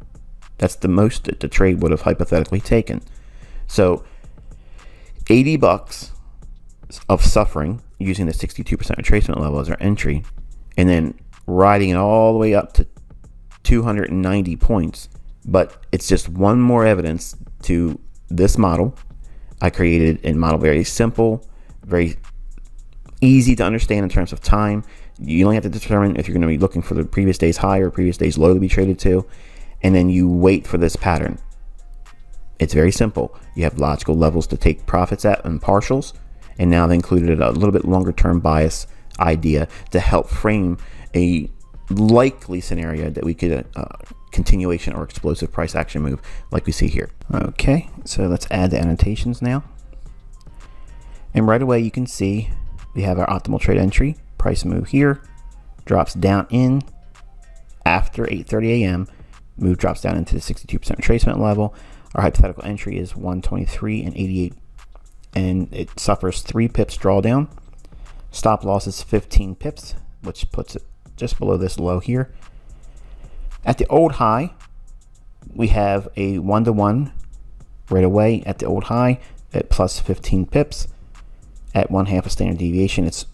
that's the most that the trade would have hypothetically taken. So $80 of suffering using the 62% retracement level as our entry, and then riding it all the way up to 290 points. But it's just one more evidence to this model. I created a model very simple, very easy to understand in terms of time. You only have to determine if you're going to be looking for the previous day's high or previous day's low to be traded to, and then you wait for this pattern. It's very simple. You have logical levels to take profits at and partials, and now they included a little bit longer term bias idea to help frame a likely scenario that we could continuation or explosive price action move like we see here. Okay, so let's add the annotations now. And right away you can see we have our optimal trade entry. Price move here, drops down in after 8:30 a.m. Move drops down into the 62% retracement level. Our hypothetical entry is 123 and 88, and it suffers 3 pips drawdown. Stop loss is 15 pips, which puts it just below this low here. At the old high, we have a 1-to-1 right away at the old high at plus 15 pips. At 1/2 a standard deviation, it's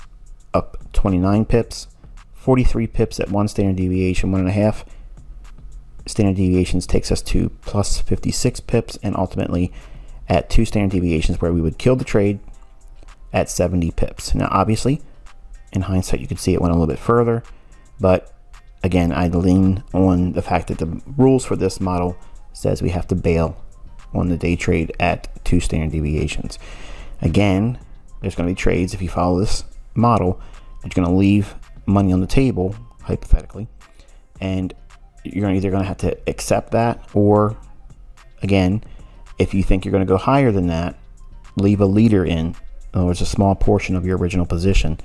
up 29 pips. 43 pips at 1 standard deviation. 1.5 standard deviations takes us to plus 56 pips, and ultimately at 2 standard deviations where we would kill the trade at 70 pips. Now obviously, in hindsight, you can see it went a little bit further, but again, I lean on the fact that the rules for this model says we have to bail on the day trade at 2 standard deviations. Again, there's going to be trades, if you follow this model, that you're going to leave money on the table, hypothetically, and you're either going to have to accept that, or again, if you think you're going to go higher than that, leave a leader in other words, a small portion of your original position,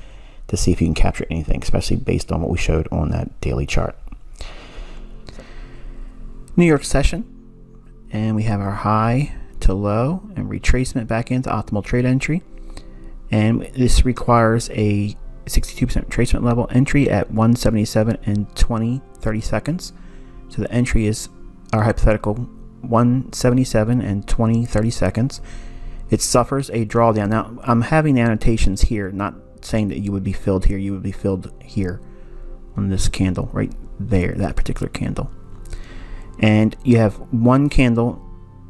to see if you can capture anything, especially based on what we showed on that daily chart. New York session, and we have our high to low and retracement back into optimal trade entry, and this requires a 62% retracement level entry at 177 and 30 seconds. So the entry is our hypothetical 177 and 30 seconds. It suffers a drawdown. Now I'm having annotations here, not saying that you would be filled here. You would be filled here on this candle right there, that particular candle. And you have one candle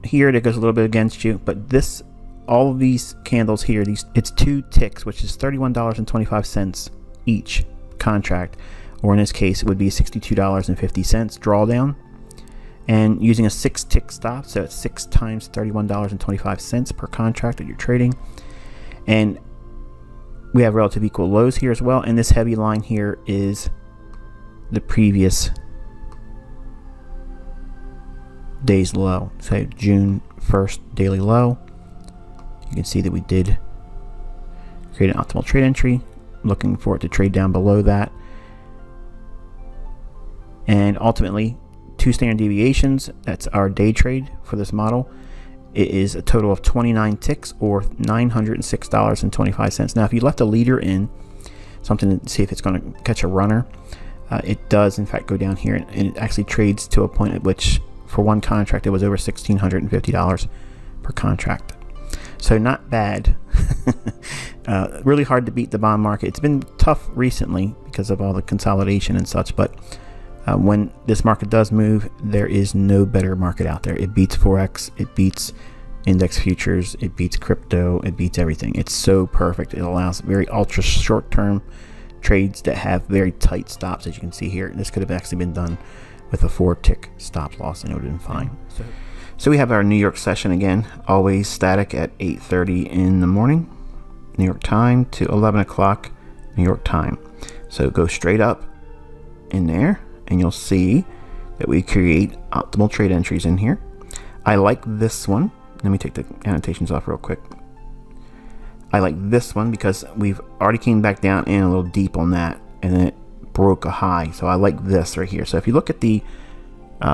here that goes a little bit against you, but this, all of these candles here, it's 2 ticks, which is $31.25 each contract, or in this case it would be $62.50 drawdown, and using a 6 tick stop, so it's 6 times $31.25 per contract that you're trading. And we have relative equal lows here as well, and this heavy line here is the previous day's low, so June 1st daily low. You can see that we did create an optimal trade entry, looking for it to trade down below that, and ultimately 2 standard deviations. That's our day trade for this model. It is a total of 29 ticks, or $906.25. Now if you left a leader in, something to see if it's going to catch a runner, it does in fact go down here, and it actually trades to a point at which for one contract it was over $1,650 per contract. So not bad. Really hard to beat the bond market. It's been tough recently because of all the consolidation and such, but when this market does move, there is no better market out there. It beats Forex, it beats index futures, it beats crypto, it beats everything. It's so perfect. It allows very ultra short-term trades that have very tight stops, as you can see here. This could have actually been done with a 4-tick stop loss, and it would have been fine. So we have our New York session again, always static at 8:30 in the morning, New York time, to 11 o'clock New York time. So go straight up in there, and you'll see that we create optimal trade entries in here. I like this one. Let me take the annotations off real quick. I like this one because we've already came back down in a little deep on that, and then it broke a high. So I like this right here. So if you look at the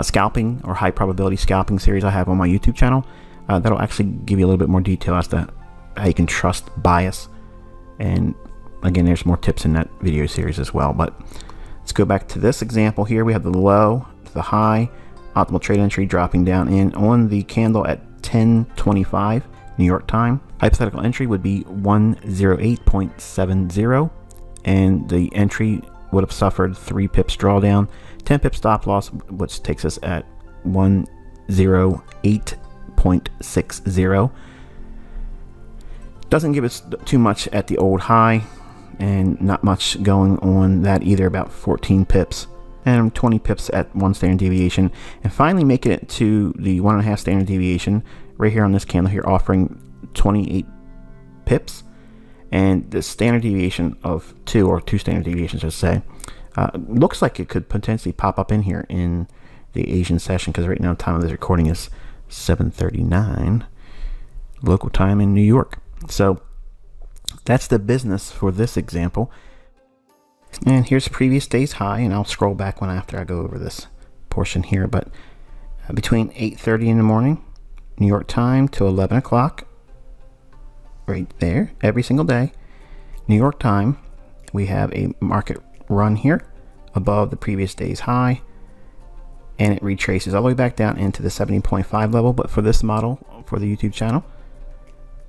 scalping or high probability scalping series I have on my YouTube channel, that'll actually give you a little bit more detail as to how you can trust bias. And again, there's more tips in that video series as well. But let's go back to this example here. We have the low to the high, optimal trade entry dropping down in on the candle at 10:25 New York time. Hypothetical entry would be 108.70, and the entry would have suffered 3 pips drawdown, 10 pip stop loss, which takes us at 108.60. Doesn't give us too much at the old high, and not much going on that either, about 14 pips and 20 pips at 1 standard deviation, and finally making it to the 1.5 standard deviation right here on this candle here, offering 28 pips, and the standard deviation of 2, or 2 standard deviations, let's say, looks like it could potentially pop up in here in the Asian session, because right now the time of this recording is 7:39 local time in New York. So that's the business for this example. And here's previous day's high, and I'll scroll back one after I go over this portion here, but between 8:30 in the morning New York time to 11 o'clock right there every single day New York time, we have a market run here above the previous day's high, and it retraces all the way back down into the 70.5 level. But for this model, for the YouTube channel,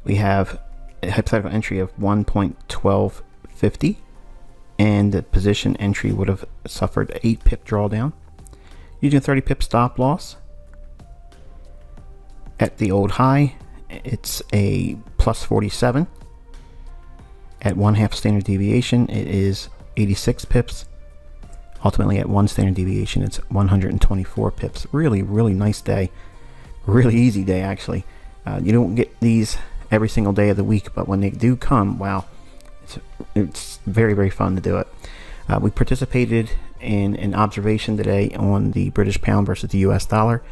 we have a hypothetical entry of 1.1250, and the position entry would have suffered 8 pip drawdown using a 30 pip stop loss. At the old high, it's a plus 47. At 1/2 standard deviation, it is 86 pips. Ultimately, at 1 standard deviation, it's 124 pips. Really, really nice day. Really easy day, actually. You don't get these every single day of the week, but when they do come, wow, it's very, very fun to do it. We participated in an observation today on the British pound versus the US dollar.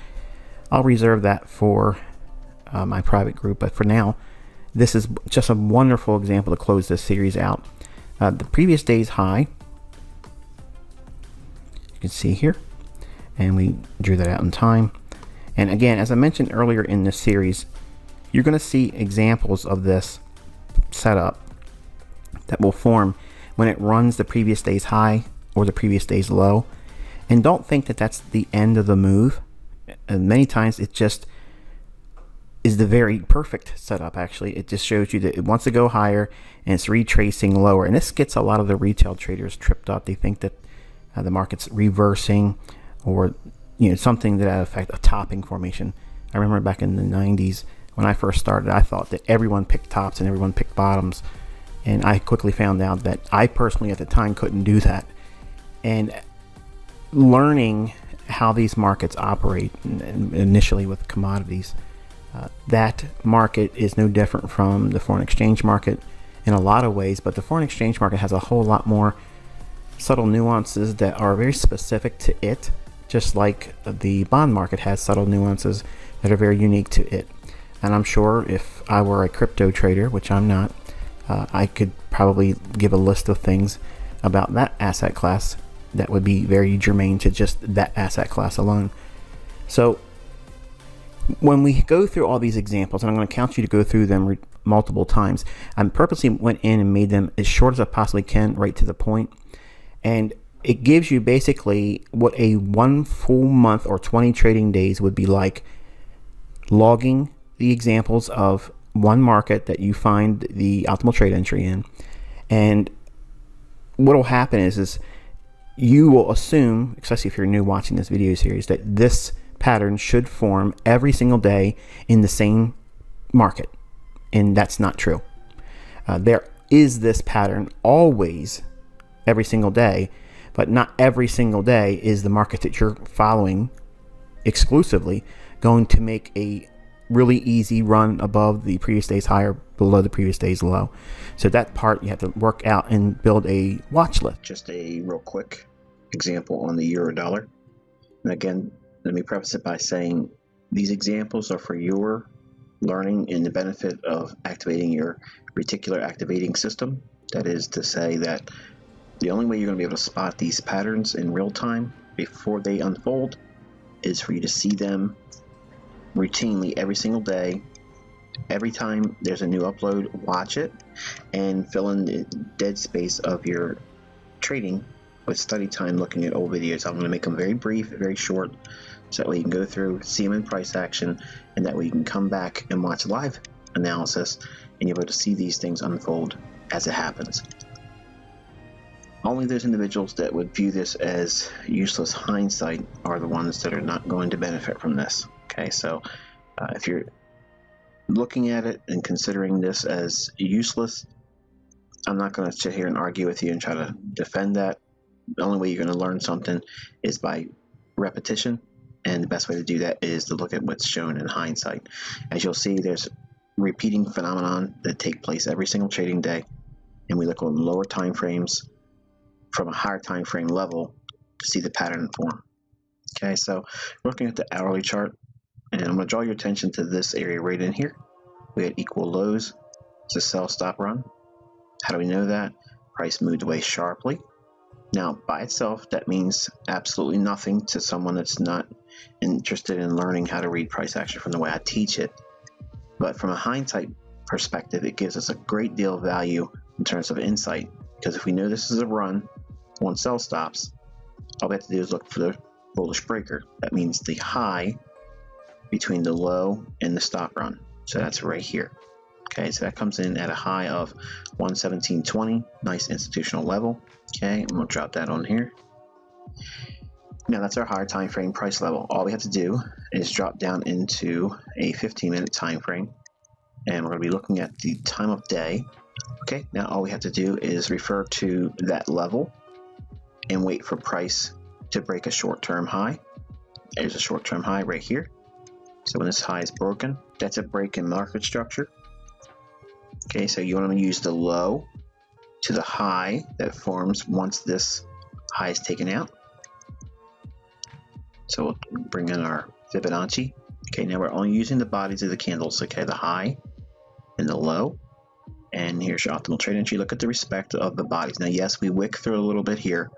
I'll reserve that for my private group, but for now, this is just a wonderful example to close this series out. The previous day's high, you can see here, and we drew that out in time. And again, as I mentioned earlier in this series, you're going to see examples of this setup that will form when it runs the previous day's high or the previous day's low. And don't think that that's the end of the move. And many times it just is the very perfect setup. Actually, it just shows you that it wants to go higher and it's retracing lower. And this gets a lot of the retail traders tripped up. They think that the market's reversing, or something to that effect, a topping formation. I remember back in the 90s when I first started, I thought that everyone picked tops and everyone picked bottoms. And I quickly found out that I personally at the time couldn't do that. And learning how these markets operate, initially with commodities, that market is no different from the foreign exchange market in a lot of ways, but the foreign exchange market has a whole lot more subtle nuances that are very specific to it, just like the bond market has subtle nuances that are very unique to it. And I'm sure if I were a crypto trader, which I'm not, I could probably give a list of things about that asset class that would be very germane to just that asset class alone. So when we go through all these examples, and I'm going to count you to go through them multiple times, I purposely went in and made them as short as I possibly can, right to the point. And it gives you basically what a 1 full month or 20 trading days would be like, logging the examples of one market that you find the optimal trade entry in. And what will happen is you will assume, especially if you're new watching this video series, that this pattern should form every single day in the same market. And that's not true. There is this pattern always every single day, but not every single day is the market that you're following exclusively going to make a really easy run above the previous day's high or below the previous day's low. So that part you have to work out and build a watch list. Just a real quick example on the euro dollar. And again, let me preface it by saying these examples are for your learning and the benefit of activating your reticular activating system. That is to say that the only way you're going to be able to spot these patterns in real time before they unfold is for you to see them routinely every single day. Every time there's a new upload, watch it and fill in the dead space of your trading with study time looking at old videos. I'm going to make them very brief, very short, so that way you can go through, see them in price action, and that way you can come back and watch live analysis and you're able to see these things unfold as it happens. Only those individuals that would view this as useless hindsight are the ones that are not going to benefit from this. Okay, so if you're looking at it and considering this as useless, I'm not going to sit here and argue with you and try to defend that. The only way you're going to learn something is by repetition, and the best way to do that is to look at what's shown in hindsight. As you'll see, there's repeating phenomenon that take place every single trading day, and we look on lower time frames from a higher time frame level to see the pattern form. Okay, so looking at the hourly chart, and I'm going to draw your attention to this area right in here. We had equal lows. It's a sell stop run. How do we know that? Price moved away sharply. Now, by itself, that means absolutely nothing to someone that's not interested in learning how to read price action from the way I teach it. But from a hindsight perspective, it gives us a great deal of value in terms of insight. Because if we know this is a run on sell stops, all we have to do is look for the bullish breaker. That means the high between the low and the stop run. So that's right here. Okay, so that comes in at a high of 117.20, nice institutional level. Okay, and we'll drop that on here. Now that's our higher time frame price level. All we have to do is drop down into a 15-minute time frame, and we're going to be looking at the time of day. Okay, now all we have to do is refer to that level and wait for price to break a short-term high. There's a short-term high right here. So when this high is broken, that's a break in market structure. Okay, so you want to use the low to the high that forms once this high is taken out. So we'll bring in our Fibonacci. Okay, now we're only using the bodies of the candles. Okay, the high and the low. And here's your optimal trade entry. Look at the respect of the bodies. Now, yes, we wick through a little bit here,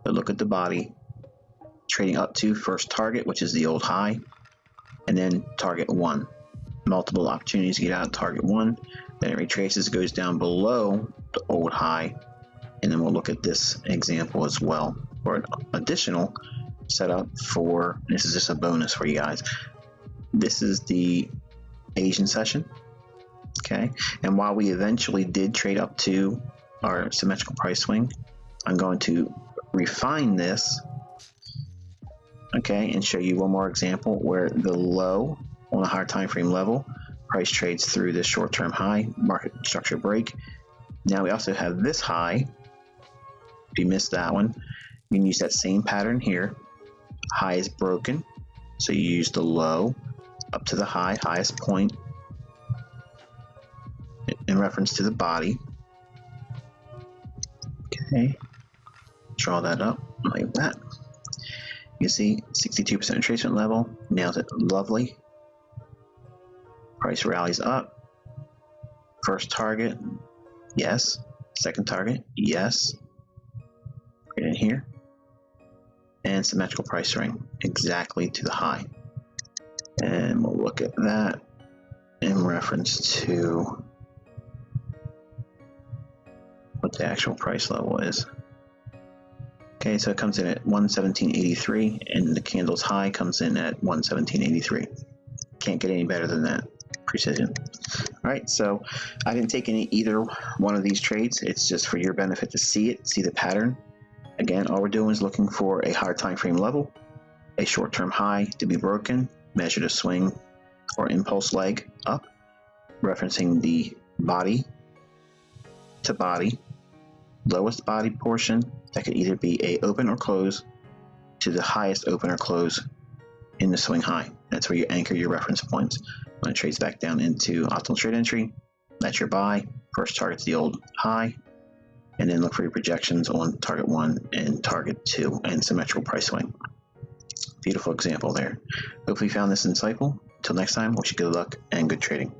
but look at the body trading up to first target, which is the old high, and then target 1. Multiple opportunities to get out of target 1. Then it retraces, goes down below the old high, and then we'll look at this example as well for an additional setup for, this is just a bonus for you guys. This is the Asian session. Okay, and while we eventually did trade up to our symmetrical price swing, I'm going to refine this, okay, and show you one more example where the low on a higher time frame level, price trades through this short-term high, market structure break. Now we also have this high. If you missed that one, you can use that same pattern here. High is broken, so you use the low up to the high, highest point, in reference to the body. Okay, draw that up like that. You see 62% retracement level, nails it, lovely. Price rallies up. First target, yes. Second target, yes. Right in here. And symmetrical price ring, exactly to the high. And we'll look at that in reference to what the actual price level is. Okay, so it comes in at 117.83, and the candle's high comes in at 117.83. Can't get any better than that precision. All right, so I didn't take either one of these trades. It's just for your benefit to see it, see the pattern. Again, all we're doing is looking for a higher time frame level, a short-term high to be broken, measure the swing or impulse leg up, referencing the body to body, lowest body portion that could either be a open or close to the highest open or close in the swing high. That's where you anchor your reference points. When it trades back down into optimal trade entry, that's your buy. First target's the old high, and then look for your projections on target 1 and target 2 and symmetrical price swing. Beautiful example there. Hopefully you found this insightful. Until next time, wish you good luck and good trading.